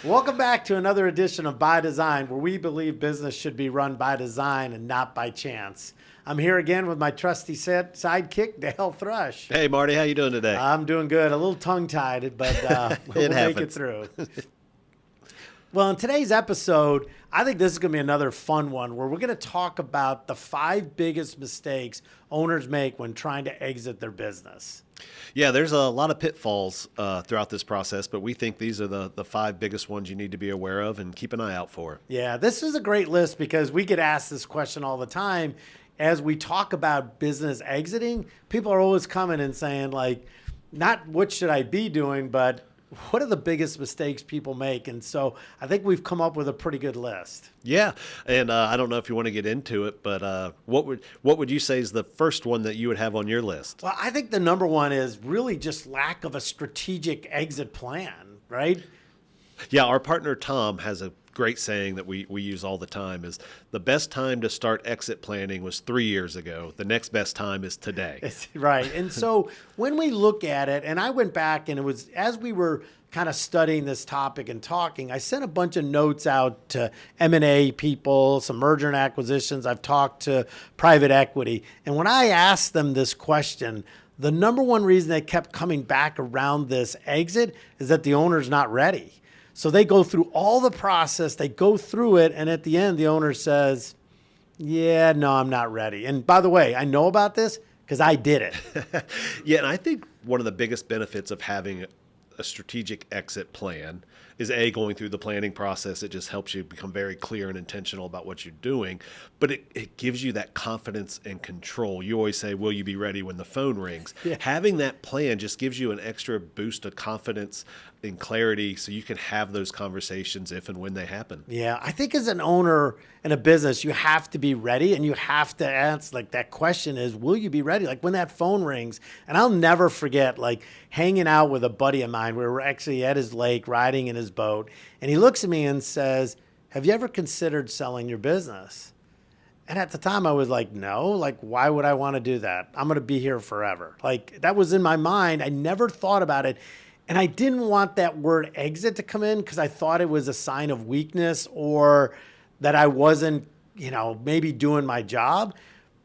Welcome back to another edition of By Design, where we believe business should be run by design and not by chance. I'm here again with my trusty sidekick, Dale Thrush. Hey, Marty, how you doing today? I'm doing good. A little tongue-tied, but we'll make it through. Well, in today's episode, I think this is going to be another fun one where we're going to talk about the 5 biggest mistakes owners make when trying to exit their business. Yeah, there's a lot of pitfalls throughout this process, but we think these are the 5 biggest ones you need to be aware of and keep an eye out for. Yeah, this is a great list because we get asked this question all the time. As we talk about business exiting, people are always coming and saying, like, not what should I be doing, but what are the biggest mistakes people make? And so I think we've come up with a pretty good list. Yeah, and I don't know if you want to get into it, but what would you say is the first one that you would have on your list? Well, I think the number one is really just lack of a strategic exit plan, right? Yeah, our partner Tom has a great saying that we use all the time is the best time to start exit planning was 3 years ago. The next best time is today. Right. And so when we look at it, and I went back and it was as we were kind of studying this topic and talking, I sent a bunch of notes out to M&A people, some merger and acquisitions. I've talked to private equity. And when I asked them this question, the number one reason they kept coming back around this exit is that the owner's not ready. So they go through all the process, they go through it, and at the end, the owner says, yeah, no, I'm not ready. And by the way, I know about this because I did it. Yeah, and I think one of the biggest benefits of having a strategic exit plan is going through the planning process. It just helps you become very clear and intentional about what you're doing, but it gives you that confidence and control. You always say, will you be ready when the phone rings? Yeah. Having that plan just gives you an extra boost of confidence and clarity so you can have those conversations if and when they happen. Yeah, I think as an owner in a business, you have to be ready, and you have to answer, like, that question is, will you be ready? Like when that phone rings, and I'll never forget, like, hanging out with a buddy of mine. We were actually at his lake riding in his boat, and he looks at me and says, have you ever considered selling your business? And at the time I was like, no, like, why would I want to do that? I'm going to be here forever. Like, that was in my mind. I never thought about it. And I didn't want that word exit to come in because I thought it was a sign of weakness or that I wasn't, maybe doing my job.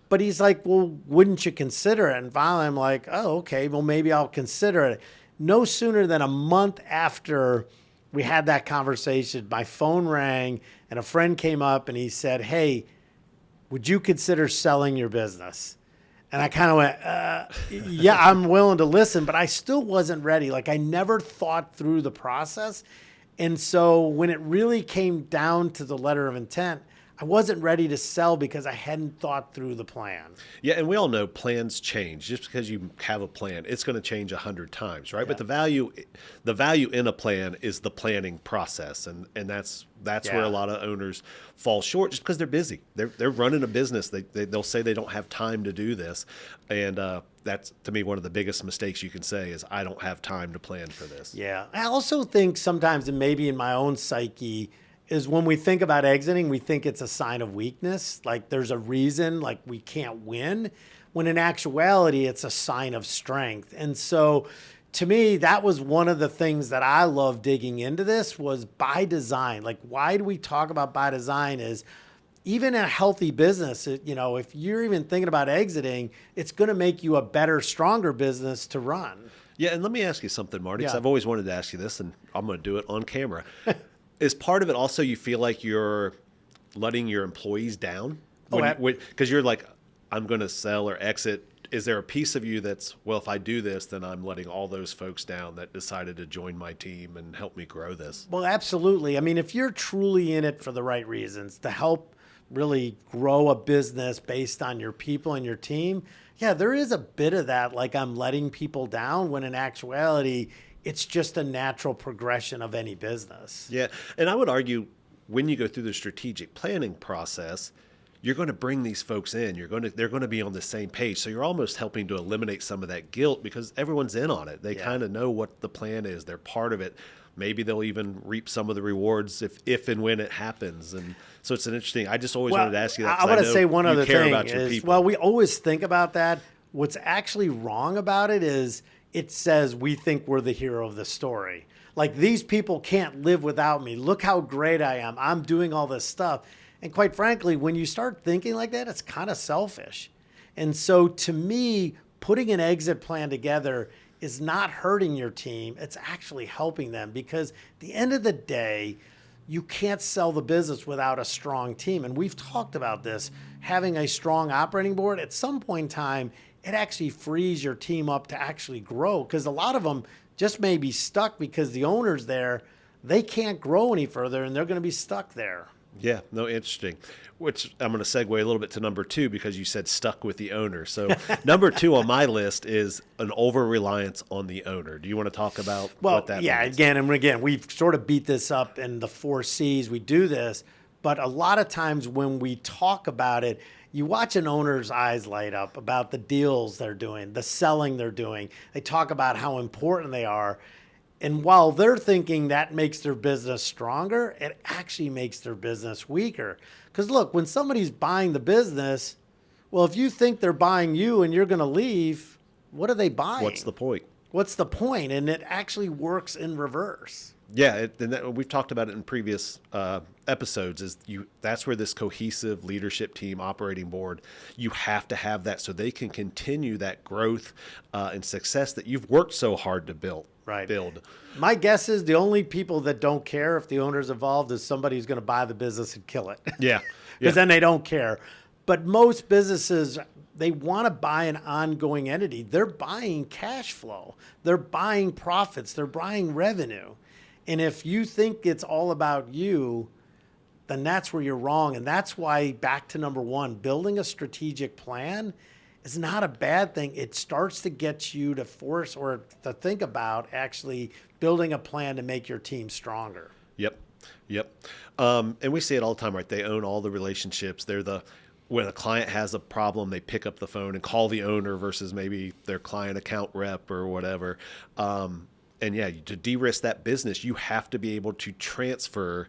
But he's like, well, wouldn't you consider it? And finally I'm like, oh, okay, well, maybe I'll consider it. No sooner than a month after we had that conversation, my phone rang and a friend came up and he said, hey, would you consider selling your business? And I kind of went, yeah, I'm willing to listen, but I still wasn't ready. Like, I never thought through the process. And so when it really came down to the letter of intent, I wasn't ready to sell because I hadn't thought through the plan. Yeah, and we all know plans change. Just because you have a plan, it's going to change 100 times, right? Yeah. But the value in a plan is the planning process, and that's where a lot of owners fall short, just because they're busy. They're running a business. They'll say they don't have time to do this, and that's, to me, one of the biggest mistakes you can say is I don't have time to plan for this. Yeah, I also think sometimes, and maybe in my own psyche, is when we think about exiting, we think it's a sign of weakness. Like there's a reason, like we can't win, when in actuality, it's a sign of strength. And so to me, that was one of the things that I love digging into this was by design. Like, why do we talk about by design is even in a healthy business, if you're even thinking about exiting, it's going to make you a better, stronger business to run. Yeah. And let me ask you something, Marty, because I've always wanted to ask you this, and I'm going to do it on camera. Is part of it also you feel like you're letting your employees down? Because you're like, I'm going to sell or exit. Is there a piece of you that's, well, if I do this, then I'm letting all those folks down that decided to join my team and help me grow this? Well, absolutely. I mean, if you're truly in it for the right reasons, to help really grow a business based on your people and your team, yeah, there is a bit of that, like I'm letting people down, when in actuality, it's just a natural progression of any business. Yeah. And I would argue when you go through the strategic planning process, you're going to bring these folks in. They're going to be on the same page. So you're almost helping to eliminate some of that guilt because everyone's in on it. They kind of know what the plan is. They're part of it. Maybe they'll even reap some of the rewards if and when it happens. And so it's an interesting, I just always wanted to ask you that. I want to say one other thing is, well, we always think about that. What's actually wrong about it is it says we think we're the hero of the story. Like, these people can't live without me. Look how great I am. I'm doing all this stuff. And quite frankly, when you start thinking like that, it's kind of selfish. And so to me, putting an exit plan together is not hurting your team. It's actually helping them, because at the end of the day, you can't sell the business without a strong team. And we've talked about this, having a strong operating board. At some point in time, it actually frees your team up to actually grow, because a lot of them just may be stuck because the owner's there. They can't grow any further, and they're going to be stuck there. Yeah, no, interesting. Which I'm going to segue a little bit to number 2, because you said stuck with the owner. So number 2 on my list is an over-reliance on the owner. Do you want to talk about what that means? Again, we've sort of beat this up in the 4 C's. We do this, but a lot of times when we talk about it, you watch an owner's eyes light up about the deals they're doing, the selling they're doing. They talk about how important they are. And while they're thinking that makes their business stronger, it actually makes their business weaker. Because look, when somebody's buying the business, well, if you think they're buying you and you're going to leave, what are they buying? What's the point? What's the point? And it actually works in reverse. Yeah, we've talked about it in previous episodes. That's where this cohesive leadership team, operating board, you have to have that so they can continue that growth and success that you've worked so hard to build. My guess is the only people that don't care if the owner's involved is somebody who's going to buy the business and kill it. Yeah, because then they don't care. But most businesses, they want to buy an ongoing entity. They're buying cash flow. They're buying profits. They're buying revenue. And if you think it's all about you, then that's where you're wrong. And that's why, back to number 1, building a strategic plan is not a bad thing. It starts to get you to force or to think about actually building a plan to make your team stronger. Yep. And we see it all the time, right? They own all the relationships. When a client has a problem, they pick up the phone and call the owner versus maybe their client account rep or whatever. And yeah, to de-risk that business, you have to be able to transfer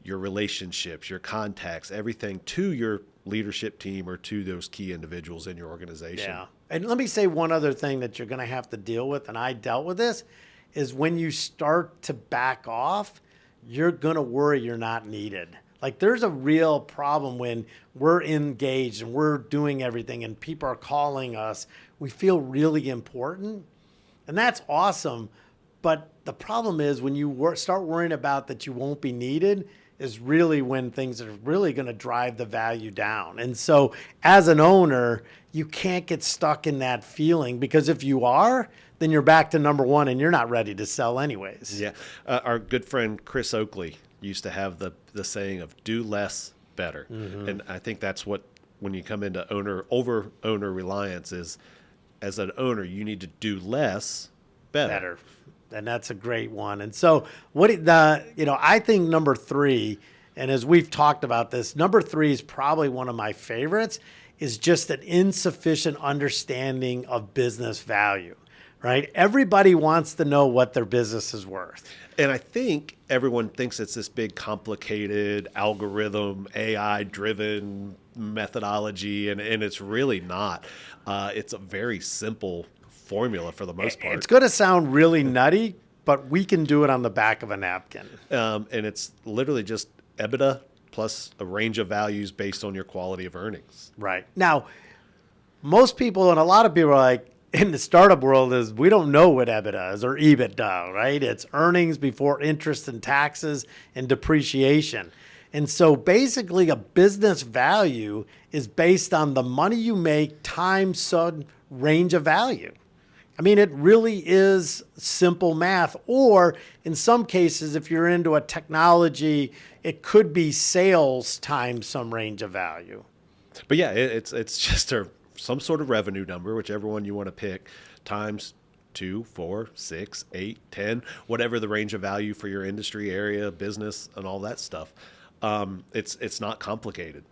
your relationships, your contacts, everything to your leadership team or to those key individuals in your organization. Yeah. And let me say one other thing that you're going to have to deal with, and I dealt with this, is when you start to back off, you're going to worry you're not needed. Like, there's a real problem when we're engaged and we're doing everything and people are calling us. We feel really important, and that's awesome. But the problem is when you start worrying about that you won't be needed is really when things are really going to drive the value down. And so as an owner, you can't get stuck in that feeling, because if you are, then you're back to number 1 and you're not ready to sell anyways. Yeah. Our good friend Chris Oakley used to have the saying of do less better. Mm-hmm. And I think that's what, when you come into owner reliance, is as an owner, you need to do less better. And that's a great one. And so I think number 3, and as we've talked about this, number 3 is probably one of my favorites, is just an insufficient understanding of business value, right? Everybody wants to know what their business is worth. And I think everyone thinks it's this big, complicated algorithm, AI-driven methodology, and it's really not. It's a very simple formula for the most part. It's going to sound really nutty, but we can do it on the back of a napkin. And it's literally just EBITDA plus a range of values based on your quality of earnings. Right. Now, most people and a lot of people are like, in the startup world, is we don't know what EBITDA is or EBITDA, right? It's earnings before interest and taxes and depreciation. And so basically a business value is based on the money you make times some range of value. I mean, it really is simple math. Or in some cases, if you're into a technology, it could be sales times some range of value. But yeah, it's just some sort of revenue number, whichever one you want to pick, times 2, 4, 6, 8, 10, whatever the range of value for your industry, area, business, and all that stuff. It's not complicated.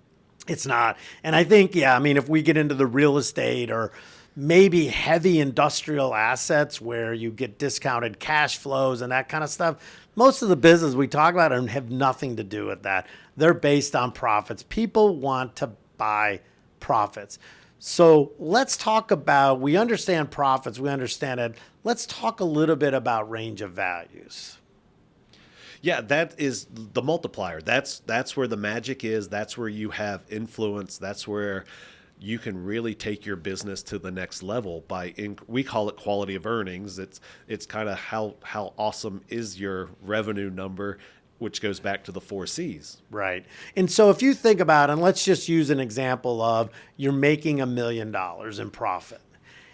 It's not. And I think, if we get into the real estate or maybe heavy industrial assets where you get discounted cash flows and that kind of stuff, most of the business we talk about have nothing to do with that. They're based on profits. People want to buy profits. So let's talk about, we understand profits, we understand it. Let's talk a little bit about range of values. Yeah, that is the multiplier. That's where the magic is. That's where you have influence. That's where you can really take your business to the next level we call it quality of earnings. It's kind of how awesome is your revenue number, which goes back to the 4 C's. Right. And so if you think about, and let's just use an example of you're making $1 million in profit.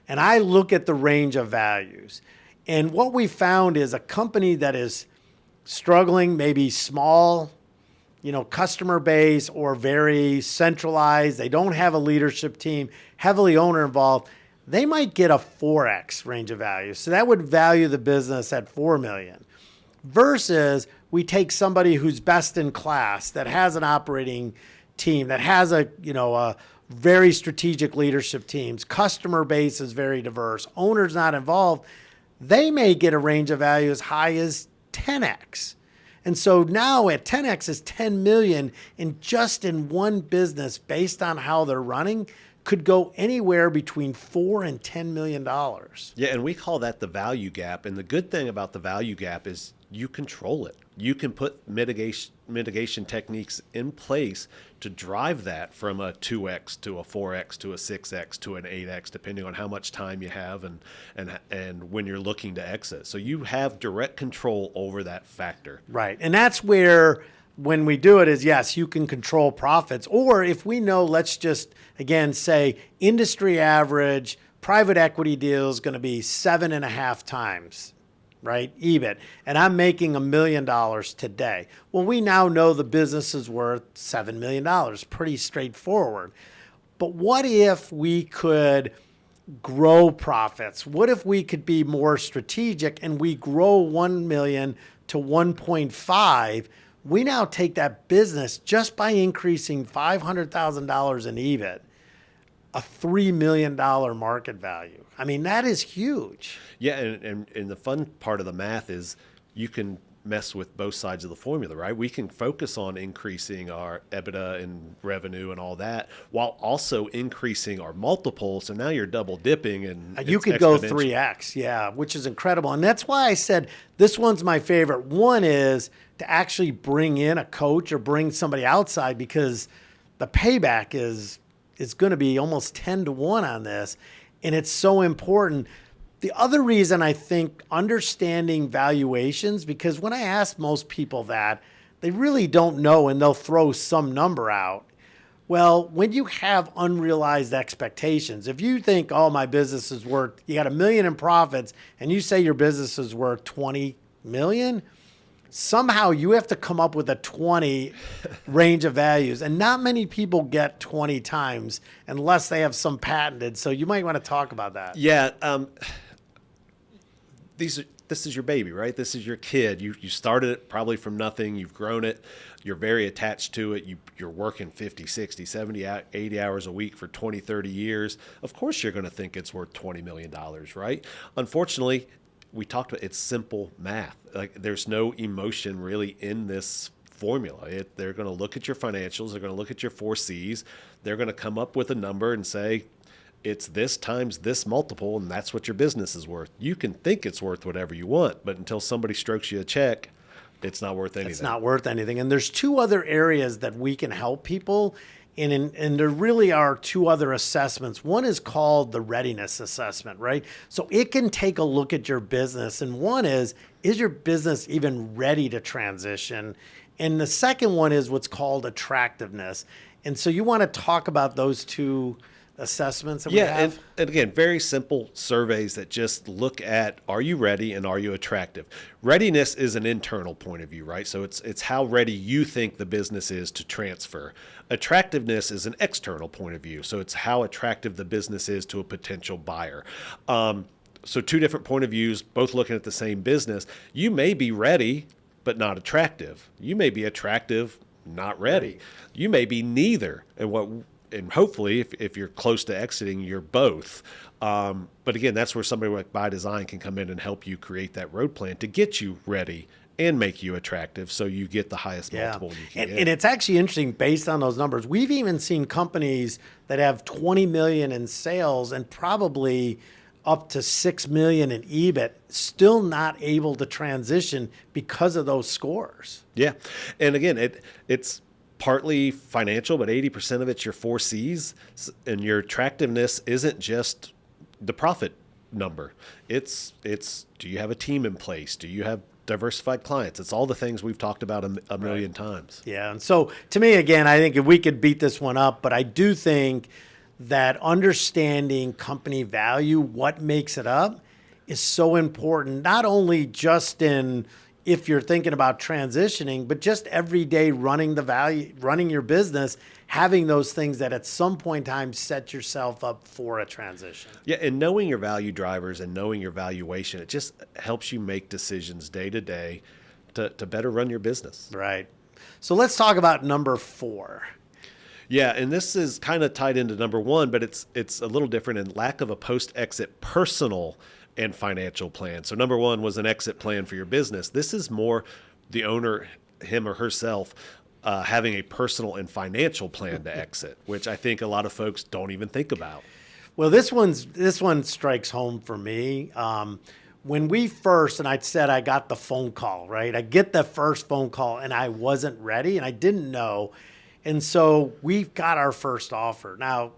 And I look at the range of values. And what we found is a company that is struggling, maybe small, customer base or very centralized, they don't have a leadership team, heavily owner involved, they might get a 4x range of value. So that would value the business at 4 million. Versus we take somebody who's best in class, that has an operating team, that has a very strategic leadership teams, customer base is very diverse, owners not involved, they may get a range of value as high as 10x. And so now at 10x is 10 million in one business based on how they're running could go anywhere between $4 and $10 million. Yeah, and we call that the value gap. And the good thing about the value gap is you control it. You can put mitigation techniques in place to drive that from a 2x to a 4x to a 6x to an 8x, depending on how much time you have and when you're looking to exit. So you have direct control over that factor. Right. And that's where, when we do it, is yes, you can control profits. Or if we know, let's just, again, say industry average private equity deal is going to be 7.5 times, right, EBIT, and I'm making $1 million today. Well, we now know the business is worth $7 million. Pretty straightforward. But what if we could grow profits? What if we could be more strategic and we grow 1 million to 1.5? We now take that business just by increasing $500,000 in EBIT, a $3 million market value. I mean, that is huge. Yeah, and the fun part of the math is you can mess with both sides of the formula, right? We can focus on increasing our EBITDA and revenue and all that while also increasing our multiple. So now you're double dipping and you could go 3x, yeah, which is incredible. And that's why I said this one's my favorite. One is to actually bring in a coach or bring somebody outside, because the payback is going to be almost 10 to 1 on this. And it's so important. The other reason I think understanding valuations, because when I ask most people that, they really don't know and they'll throw some number out. Well, when you have unrealized expectations, if you think, oh, my business is worth, you got $1 million in profits and you say your business is worth 20 million, somehow you have to come up with a 20 range of values. And not many people get 20 times unless they have some patented. So you might want to talk about that. Yeah. This is your baby, right? This is your kid. You started it probably from nothing. You've grown it. You're very attached to it. You're working 50, 60, 70, 80 hours a week for 20, 30 years. Of course, you're going to think it's worth $20 million, right? Unfortunately, we talked about it's simple math. Like, there's no emotion really in this formula. They're going to look at your financials. They're going to look at your 4 C's. They're going to come up with a number and say, it's this times this multiple, and that's what your business is worth. You can think it's worth whatever you want, but until somebody strokes you a check, it's not worth anything. It's not worth anything. And there's 2 other areas that we can help people. And there really are 2 other assessments. One is called the readiness assessment, right? So it can take a look at your business. And one is your business even ready to transition? And the second one is what's called attractiveness. And so you want to talk about those 2 assessments that we have? And again, very simple surveys that just look at, are you ready and are you attractive? Readiness is an internal point of view, right? So it's how ready you think the business is to transfer. Attractiveness is an external point of view. So it's how attractive the business is to a potential buyer. So 2 different point of views, both looking at the same business. You may be ready, but not attractive. You may be attractive, not ready. You may be neither. And hopefully, if you're close to exiting, you're both. But again, that's where somebody like By Design can come in and help you create that road plan to get you ready and make you attractive so you get the highest multiple you can get. And it's actually interesting based on those numbers. We've even seen companies that have 20 million in sales and probably up to 6 million in EBIT, still not able to transition because of those scores. Yeah. And again, it's partly financial, but 80% of it's your 4 C's, and your attractiveness isn't just the profit number. It's do you have a team in place? Do you have diversified clients? It's all the things we've talked about a million times. Yeah. And so to me, again, I think if we could beat this one up, but I do think that understanding company value, what makes it up, is so important, not only just in if you're thinking about transitioning, but just every day running your business, having those things that at some point in time set yourself up for a transition. Yeah, and knowing your value drivers and knowing your valuation, it just helps you make decisions day to day to better run your business. Right. So let's talk about number 4. Yeah, and this is kind of tied into number 1, but it's a little different in lack of a post-exit personal and financial plan. So number 1 was an exit plan for your business. This is more the owner, him or herself, having a personal and financial plan to exit, which I think a lot of folks don't even think about. Well, this one strikes home for me. When we first, and I said I got the phone call, right? I get the first phone call and I wasn't ready and I didn't know. And so we got our first offer. Now,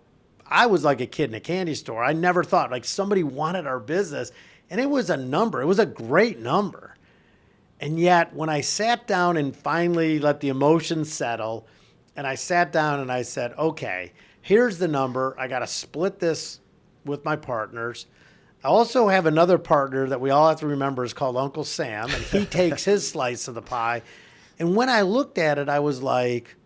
I was like a kid in a candy store. I never thought like somebody wanted our business, and it was a number. It was a great number. And yet when I sat down and finally let the emotions settle, and I sat down and I said, okay, here's the number. I got to split this with my partners. I also have another partner that we all have to remember is called Uncle Sam, and he takes his slice of the pie. And when I looked at it, I was like,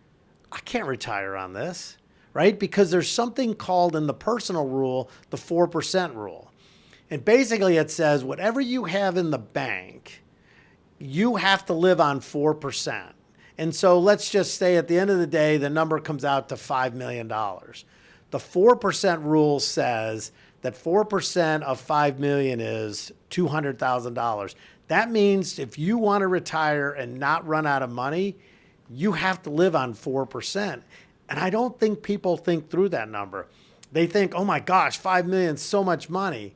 I can't retire on this, right? Because there's something called in the personal rule, the 4% rule. And basically it says whatever you have in the bank, you have to live on 4%. And so let's just say at the end of the day, the number comes out to $5 million. The 4% rule says that 4% of 5 million is $200,000. That means if you want to retire and not run out of money, you have to live on 4%. And I don't think people think through that number. They think, oh my gosh, 5 million is so much money.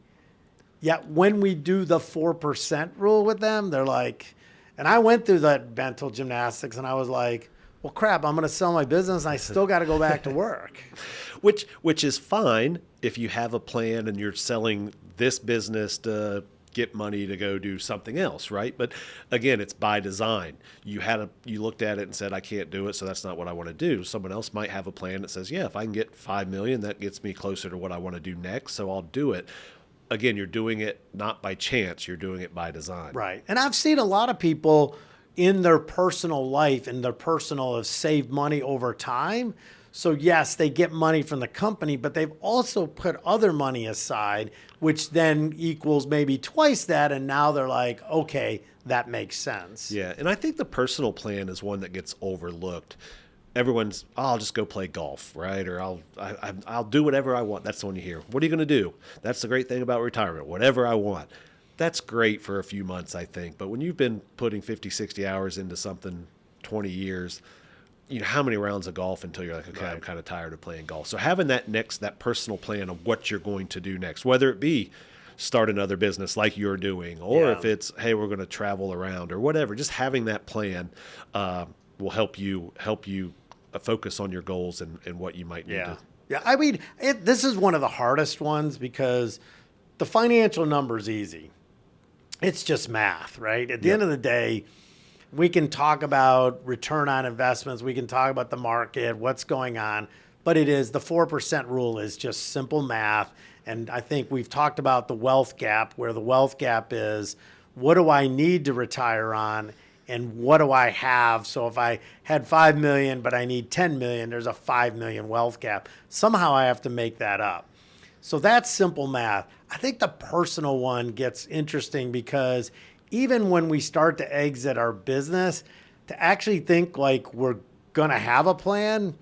Yet when we do the 4% rule with them, they're like, and I went through that mental gymnastics and I was like, well, crap, I'm going to sell my business and I still got to go back to work. Which is fine if you have a plan and you're selling this business to get money to go do something else, right? But again, it's by design. You looked at it and said, I can't do it, so that's not what I want to do. Someone else might have a plan that says, yeah, if I can get 5 million, that gets me closer to what I want to do next, so I'll do it. Again, you're doing it not by chance, you're doing it by design. Right. And I've seen a lot of people in their personal life and their personal have saved money over time. So yes, they get money from the company, but they've also put other money aside, which then equals maybe twice that. And now they're like, okay, that makes sense. Yeah. And I think the personal plan is one that gets overlooked. Everyone's, oh, I'll just go play golf, right? Or I'll do whatever I want. That's the one you hear. What are you going to do? That's the great thing about retirement. Whatever I want. That's great for a few months, I think. But when you've been putting 50, 60 hours into something 20 years, you know, how many rounds of golf until you're like, okay, right, I'm kind of tired of playing golf. So having that personal plan of what you're going to do next, whether it be start another business like you're doing, or if it's, hey, we're going to travel around or whatever, just having that plan will help you focus on your goals and what you might need to. Yeah, I mean, this is one of the hardest ones because the financial number is easy. It's just math, right? At the end of the day, we can talk about return on investments. We can talk about the market, what's going on. But it is the 4% rule is just simple math. And I think we've talked about the wealth gap, where the wealth gap is what do I need to retire on and what do I have? So if I had 5 million, but I need 10 million, there's a 5 million wealth gap. Somehow I have to make that up. So that's simple math. I think the personal one gets interesting because even when we start to exit our business, to actually think like we're going to have a plan,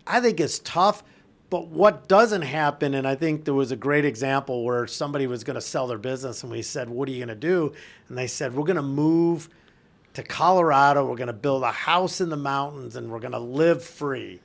I think it's tough. But what doesn't happen, and I think there was a great example where somebody was going to sell their business and we said, what are you going to do? And they said, we're going to move to Colorado. We're going to build a house in the mountains and we're going to live free.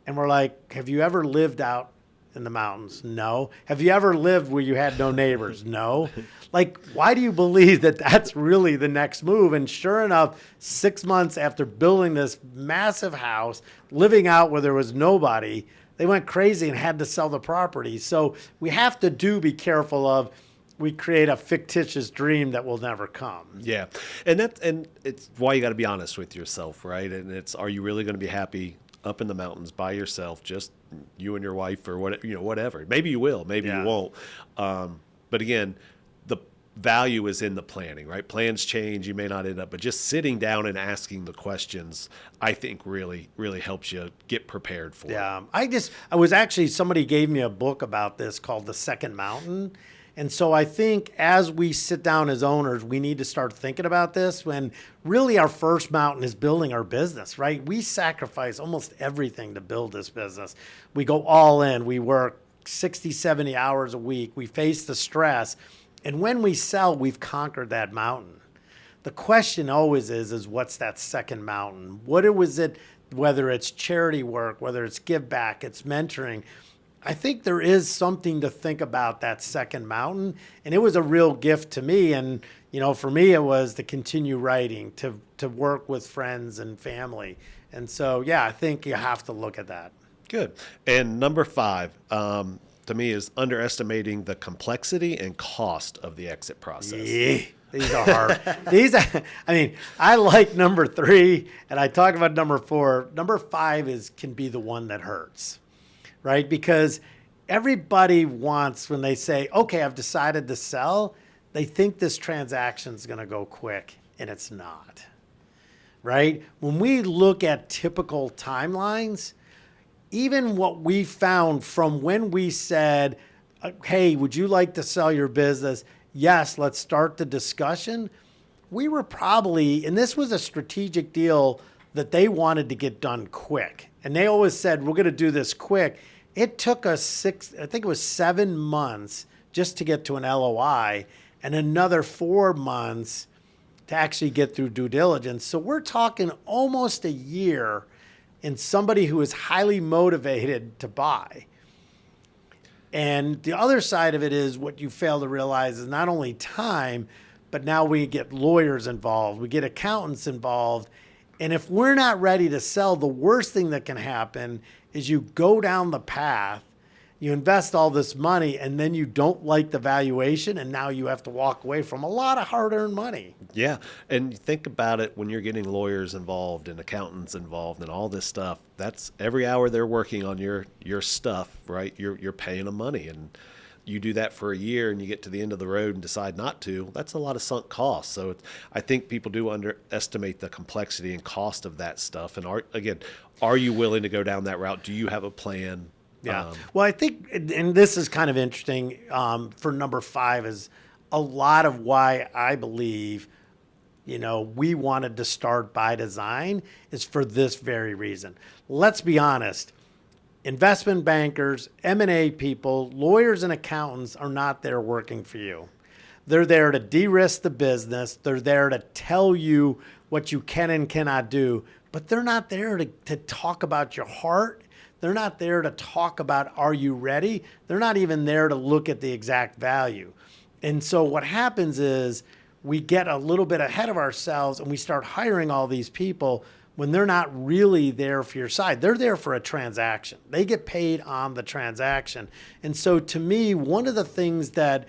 And we're like, have you ever lived out in the mountains? No. Have you ever lived where you had no neighbors? No. Like, why do you believe that that's really the next move? And sure enough, 6 months after building this massive house, living out where there was nobody, they went crazy and had to sell the property. So we have to be careful of, we create a fictitious dream that will never come. Yeah. And it's why you got to be honest with yourself, right? And it's, are you really going to be happy up in the mountains by yourself, just you and your wife or whatever? Maybe you will, maybe you won't. But again, the value is in the planning, right? Plans change, you may not end up, but just sitting down and asking the questions, I think really, really helps you get prepared for it. Yeah. I was actually, somebody gave me a book about this called The Second Mountain. And so I think as we sit down as owners, we need to start thinking about this when really our first mountain is building our business, right? We sacrifice almost everything to build this business. We go all in. We work 60, 70 hours a week. We face the stress. And when we sell, we've conquered that mountain. The question always is what's that second mountain? What was it, whether it's charity work, whether it's give back, it's mentoring? I think there is something to think about that second mountain. And it was a real gift to me. And, for me, it was to continue writing, to work with friends and family. And so, yeah, I think you have to look at that. Good. And number 5, to me, is underestimating the complexity and cost of the exit process. Yeah. These are hard. I like number 3, and I talk about number 4. Number 5 can be the one that hurts. Right? Because everybody wants, when they say, okay, I've decided to sell, they think this transaction is going to go quick, and it's not. Right? When we look at typical timelines, even what we found from when we said, hey, would you like to sell your business? Yes, let's start the discussion. We were probably, and this was a strategic deal that they wanted to get done quick. And they always said, we're going to do this quick. It took us 7 months just to get to an LOI and another 4 months to actually get through due diligence. So we're talking almost a year in somebody who is highly motivated to buy. And the other side of it is what you fail to realize is not only time, but now we get lawyers involved, we get accountants involved. And if we're not ready to sell, the worst thing that can happen is you go down the path, you invest all this money, and then you don't like the valuation, and now you have to walk away from a lot of hard-earned money. Yeah, and think about it when you're getting lawyers involved and accountants involved and all this stuff. That's every hour they're working on your stuff, right? You're paying them money, and you do that for a year and you get to the end of the road and decide not to, that's a lot of sunk costs. So I think people do underestimate the complexity and cost of that stuff. And are you willing to go down that route? Do you have a plan? Yeah. Well, I think, and this is kind of interesting for number 5, is a lot of why I believe, we wanted to start by design is for this very reason. Let's be honest. Investment bankers, M&A people, lawyers and accountants are not there working for you. They're there to de-risk the business. They're there to tell you what you can and cannot do, but they're not there to talk about your heart. They're not there to talk about, are you ready? They're not even there to look at the exact value. And so what happens is we get a little bit ahead of ourselves and we start hiring all these people when they're not really there for your side. They're there for a transaction. They get paid on the transaction. And so to me, one of the things that,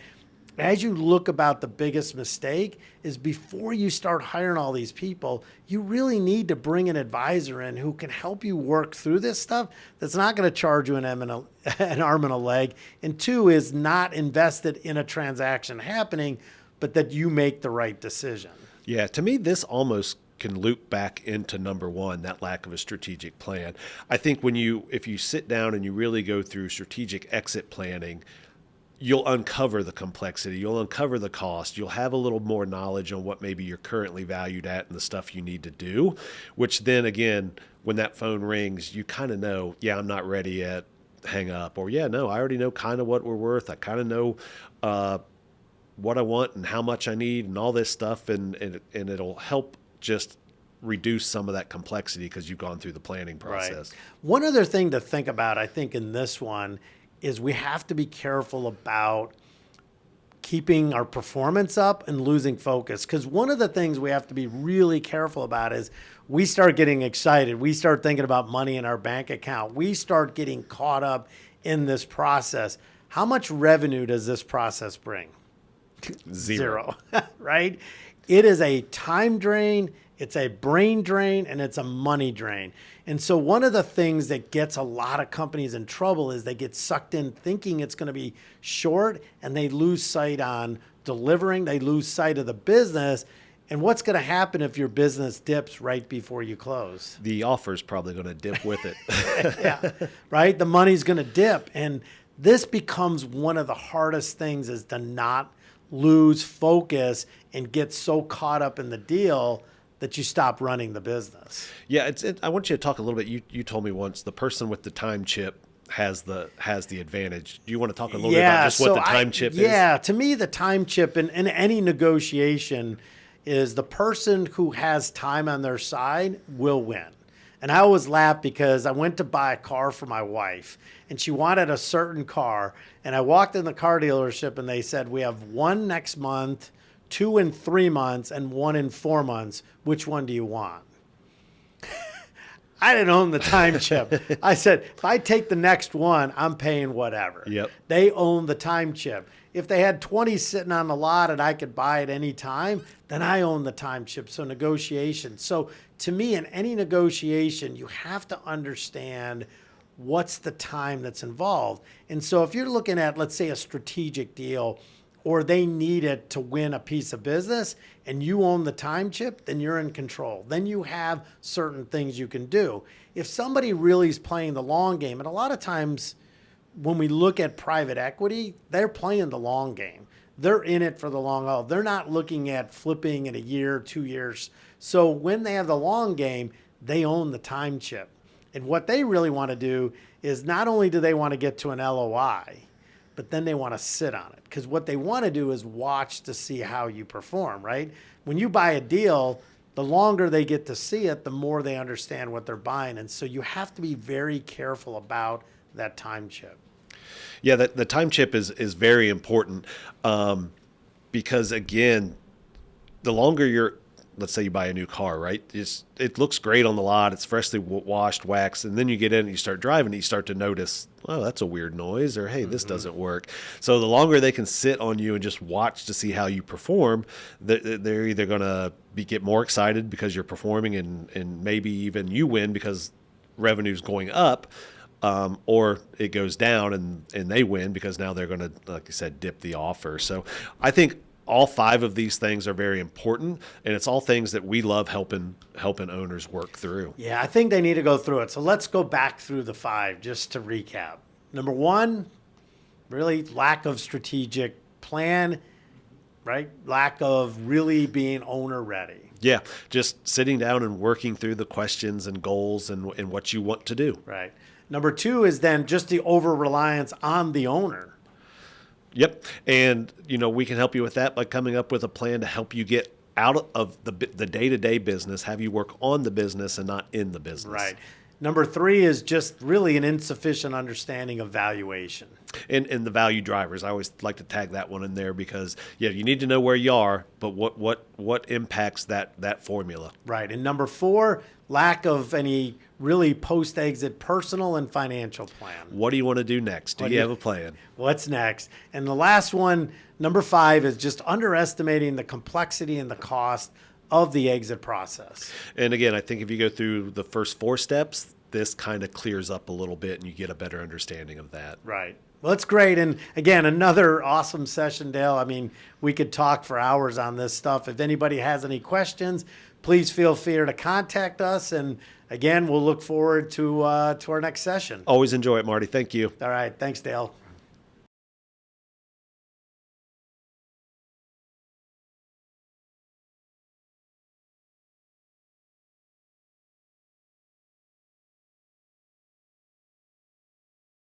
as you look about the biggest mistake, is before you start hiring all these people, you really need to bring an advisor in who can help you work through this stuff that's not going to charge you an arm and a leg. And 2 is not invested in a transaction happening, but that you make the right decision. Yeah, to me, this almost can loop back into number 1, that lack of a strategic plan. I think if you sit down and you really go through strategic exit planning, you'll uncover the complexity, you'll uncover the cost, you'll have a little more knowledge on what maybe you're currently valued at and the stuff you need to do, which then again, when that phone rings, you kind of know, yeah, I'm not ready yet, hang up, or yeah, no, I already know kind of what we're worth. I kind of know what I want and how much I need and all this stuff, and it'll help just reduce some of that complexity because you've gone through the planning process. Right. One other thing to think about, I think, in this one is we have to be careful about keeping our performance up and losing focus. Because one of the things we have to be really careful about is we start getting excited. We start thinking about money in our bank account. We start getting caught up in this process. How much revenue does this process bring? Zero. Right? It is a time drain, it's a brain drain, and it's a money drain. And so one of the things that gets a lot of companies in trouble is they get sucked in thinking it's going to be short, and they lose sight on delivering. They lose sight of the business. And what's going to happen if your business dips right before you close? The offer's probably going to dip with it. Yeah, right? The money's going to dip. And this becomes one of the hardest things, is to not lose focus and get so caught up in the deal that you stop running the business. Yeah, I want you to talk a little bit. You told me once the person with the time chip has the advantage. Do you want to talk a little bit about just what the time chip is? Yeah, to me, the time chip in any negotiation is the person who has time on their side will win. And I always laugh because I went to buy a car for my wife and she wanted a certain car. And I walked in the car dealership and they said, we have one next month, 2 in 3 months, and 1 in 4 months. Which one do you want? I didn't own the time chip. I said, if I take the next one, I'm paying whatever. Yep. They own the time chip. If they had 20 sitting on the lot and I could buy at any time, then I own the time chip. So negotiation. So to me, in any negotiation, you have to understand what's the time that's involved. And so if you're looking at, let's say, a strategic deal, or they need it to win a piece of business and you own the time chip, then you're in control. Then you have certain things you can do. If somebody really is playing the long game, and a lot of times when we look at private equity, they're playing the long game. They're in it for the long haul. They're not looking at flipping in a year, 2 years. So when they have the long game, they own the time chip. And what they really want to do is not only do they want to get to an LOI, but then they want to sit on it. Because what they want to do is watch to see how you perform, right? When you buy a deal, the longer they get to see it, the more they understand what they're buying. And so you have to be very careful about that time chip. Yeah, the time chip is very important because, again, the longer let's say you buy a new car, right? It looks great on the lot. It's freshly washed, waxed, and then you get in and you start driving, and you start to notice, oh, that's a weird noise, or hey, this doesn't work. So the longer they can sit on you and just watch to see how you perform, they're either going to get more excited because you're performing, and maybe even you win because revenue's going up, or it goes down and they win because now they're going to, like you said, dip the offer. So I think all 5 of these things are very important, and it's all things that we love helping owners work through. Yeah, I think they need to go through it. So let's go back through the 5 just to recap. Number 1, really lack of strategic plan, right? Lack of really being owner ready. Yeah, just sitting down and working through the questions and goals and what you want to do. Right. Number 2 is then just the over-reliance on the owner. Yep. And, we can help you with that by coming up with a plan to help you get out of the day-to-day business, have you work on the business and not in the business. Right. Number 3 is just really an insufficient understanding of valuation. And the value drivers. I always like to tag that one in there because, yeah, you need to know where you are, but what impacts that formula. Right. And number 4, lack of any really post-exit personal and financial plan. What do you want to do next? Do you have a plan? What's next? And the last one, number 5, is just underestimating the complexity and the cost of the exit process. And again, I think if you go through the first 4 steps, this kind of clears up a little bit and you get a better understanding of that. Right. Well, that's great. And again, another awesome session, Dale. I mean, we could talk for hours on this stuff. If anybody has any questions, please feel free to contact us. And again, we'll look forward to our next session. Always enjoy it, Marty. Thank you. All right. Thanks, Dale.